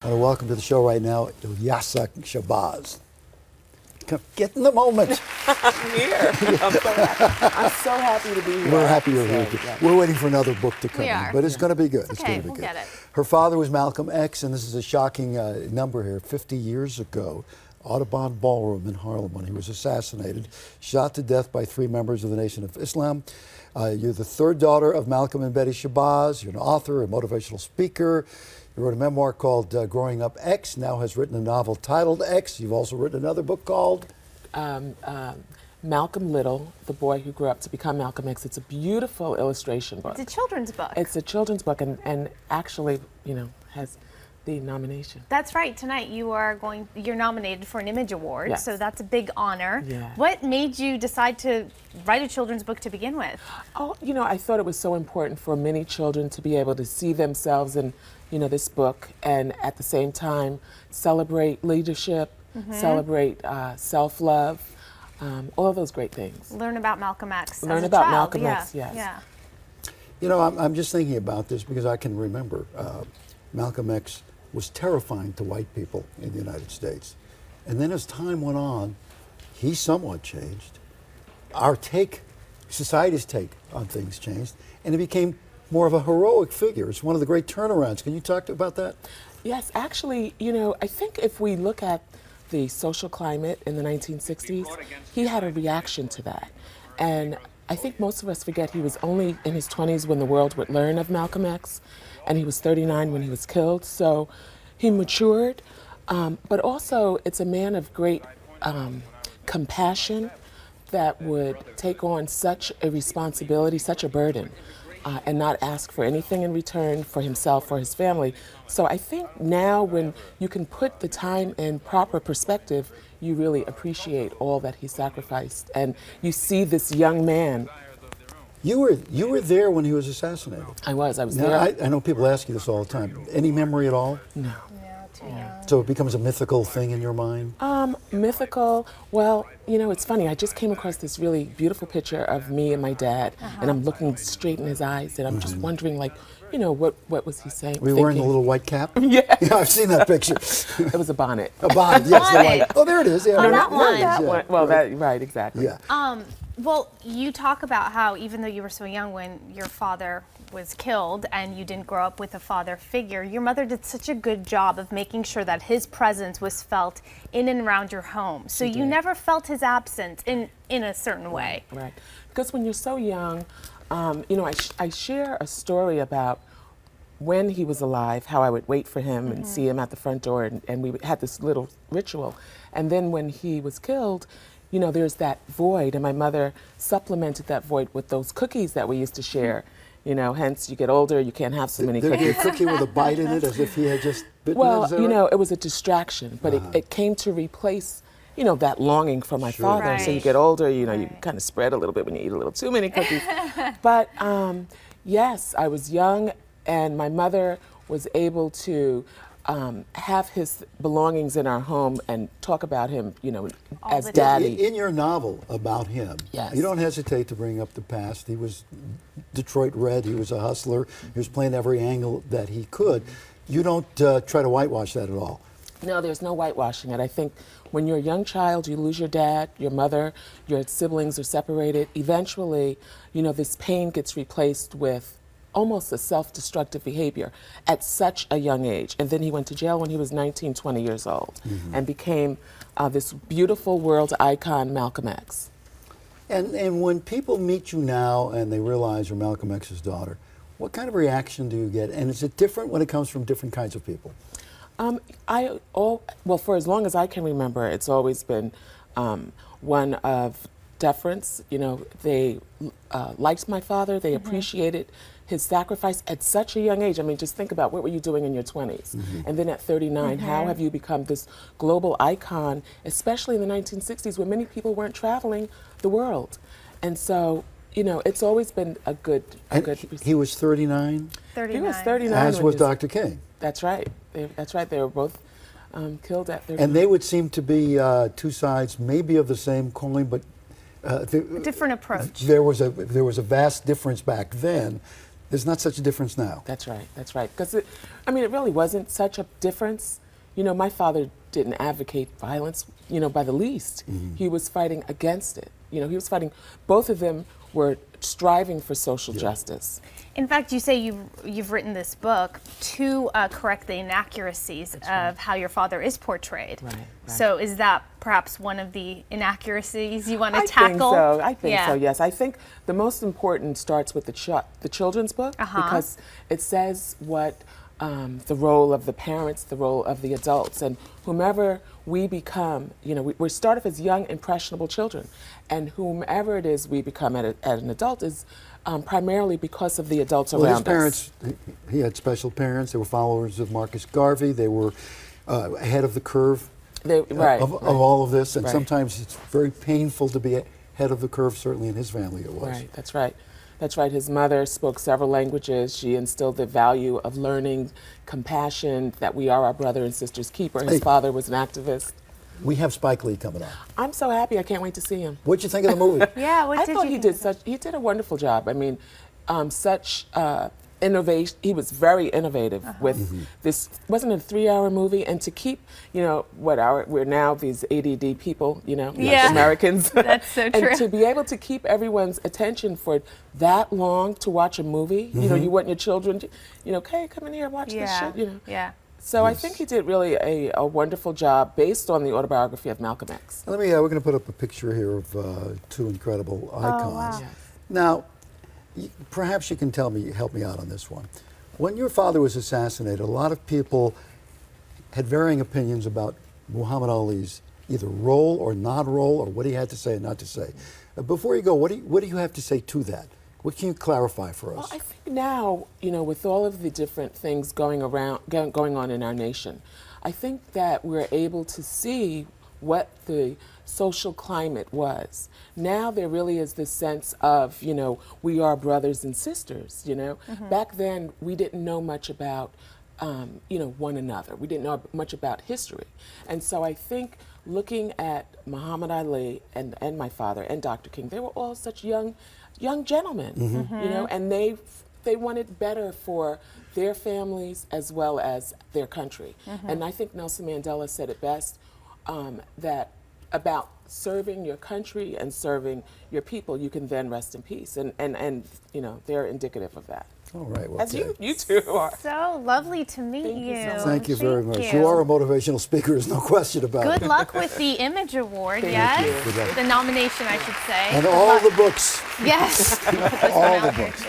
I want to welcome to the show right now, Ilyasah Shabazz. Come, get in the moment. I'm here. I'm so happy to be here. We're happy you're here. Yeah. We're waiting for another book to come We in, are. but it's going to be good. It's okay, going to be we'll good. get it. Her father was Malcolm X, and this is a shocking number here. 50 years ago, Audubon Ballroom in Harlem, when he was assassinated, shot to death by 3 members of the Nation of Islam. You're the third daughter of Malcolm and Betty Shabazz. You're an author, a motivational speaker. You wrote a memoir called Growing Up X, now has written a novel titled X. You've also written another book called Malcolm Little, the boy who grew up to become Malcolm X. It's a beautiful illustration book. It's a children's book. It's a children's book, and actually, has the nomination. That's right. Tonight you're nominated for an Image Award, Yes. so that's a big honor. Yeah. What made you decide to write a children's book to begin with? Oh, I thought it was so important for many children to be able to see themselves in, this book, and at the same time celebrate leadership, celebrate self-love, all of those great things. Learn about Malcolm X. Learn as a about child. Malcolm Yeah. X, yes. Yeah. I'm just thinking about this because I can remember Malcolm X was terrifying to white people in the United States. And then as time went on, he somewhat changed. Society's take on things changed, and he became more of a heroic figure. It's one of the great turnarounds. Can you talk about that? Yes, actually, I think if we look at the social climate in the 1960s, he had a reaction to that. And I think most of us forget he was only in his 20s when the world would learn of Malcolm X, and he was 39 when he was killed. So he matured, but also it's a man of great compassion that would take on such a responsibility, such a burden, and not ask for anything in return for himself or his family. So I think now when you can put the time in proper perspective, you really appreciate all that he sacrificed. And you see this young man. You were there when he was assassinated. I was Now, there. I know people ask you this all the time. Any memory at all? No. So it becomes a mythical thing in your mind? Mythical. Well, it's funny. I just came across this really beautiful picture of me and my dad, and I'm looking straight in his eyes, and I'm just wondering, what was he saying? Were you wearing a little white cap? Yeah. Yeah, I've seen that picture. It was a bonnet. A bonnet, yes, the Bonnet. white. Oh, there it is. Yeah, Oh, there that it one. is, That yeah. Well, right, exactly. Yeah. Well, you talk about how even though you were so young when your father was killed and you didn't grow up with a father figure, your mother did such a good job of making sure that his presence was felt in and around your home. So you never felt his absence in a certain way. Right. Because when you're so young, I share a story about when he was alive, how I would wait for him and see him at the front door, and we had this little ritual. And then when he was killed, there's that void, and my mother supplemented that void with those cookies that we used to share. Hence you get older, you can't have so many The cookies. cookie with a bite in it, as if he had just bitten Well, it, is that right? it was a distraction, but it came to replace, that longing for my Sure. father. So you Right. get older, you kind of spread a little bit when you eat a little too many cookies. But yes, I was young, and my mother was able to have his belongings in our home and talk about him, as the time. daddy. In your novel about him, Yes. you don't hesitate to bring up the past. He was Detroit Red, he was a hustler, he was playing every angle that he could. You don't try to whitewash that at all. No, there's no whitewashing it. I think when you're a young child, you lose your dad, your mother, your siblings are separated. Eventually, this pain gets replaced with almost a self-destructive behavior at such a young age. And then he went to jail when he was 19, 20 years old and became this beautiful world icon, Malcolm X. And when people meet you now and they realize you're Malcolm X's daughter, what kind of reaction do you get? And is it different when it comes from different kinds of people? For as long as I can remember, it's always been one of deference. They liked my father, they appreciated his sacrifice at such a young age. I mean, just think about what were you doing in your 20s? And then at 39, how have you become this global icon, especially in the 1960s when many people weren't traveling the world? And so, it's always been a good He was 39, 39. He was 39. as when was he was- Dr. King. That's right. That's right. They were both killed at 39. And they would seem to be two sides, maybe of the same coin, but A different approach. there was a vast difference back then There's not such a difference now. That's right. That's right. Because it really wasn't such a difference. You know, my father didn't advocate violence, by the least. He was fighting against it. He was fighting. Both of them were striving for social justice. In fact, you say you've written this book to correct the inaccuracies of how your father is portrayed. Right. So is that perhaps one of the inaccuracies you want to tackle? I think so, yes. I think the most important starts with the children's book because it says what the role of the parents, the role of the adults, and whomever we become, we start off as young, impressionable children, and whomever it is we become at an adult is primarily because of the adults around us. His parents, he had special parents. They were followers of Marcus Garvey. They were ahead of the curve of all of this, and sometimes it's very painful to be ahead of the curve. Certainly in his family it was. Right, that's right. That's right. His mother spoke several languages. She instilled the value of learning, compassion, that we are our brother and sister's keeper. His father was an activist. We have Spike Lee coming on. I'm so happy. I can't wait to see him. What'd you think of the movie? Yeah, I thought he did a wonderful job. I mean, such innovation. He was very innovative with this. Wasn't it a 3-hour movie? And to keep, we're now these ADD people, like Americans. That's so true. And to be able to keep everyone's attention for that long to watch a movie, you want your children to, okay, come in here, watch this shit, Yeah. So I think he did really a wonderful job based on the autobiography of Malcolm X. We're going to put up a picture here of two incredible icons. Oh, wow. Yes. Now, perhaps you can help me out on this one. When your father was assassinated, a lot of people had varying opinions about Muhammad Ali's either role or not role, or what he had to say and not to say. Before you go, what do you have to say to that? What can you clarify for us? Well, I think now, with all of the different things going on in our nation, I think that we're able to see what the social climate was. Now there really is this sense of, we are brothers and sisters, Back then, we didn't know much about, one another. We didn't know much about history. And so I think looking at Muhammad Ali and my father and Dr. King, they were all such young gentlemen, and they wanted better for their families as well as their country. And I think Nelson Mandela said it best, that about serving your country and serving your people, you can then rest in peace. And they're indicative of that. All right. Well, as you two are. So lovely to meet Thank you so much. Thank you very much. You are a motivational speaker, there's no question about it. Good luck with the Image Award, Thank yes? you. The nomination, I should say. And all the books. Yes. All the books.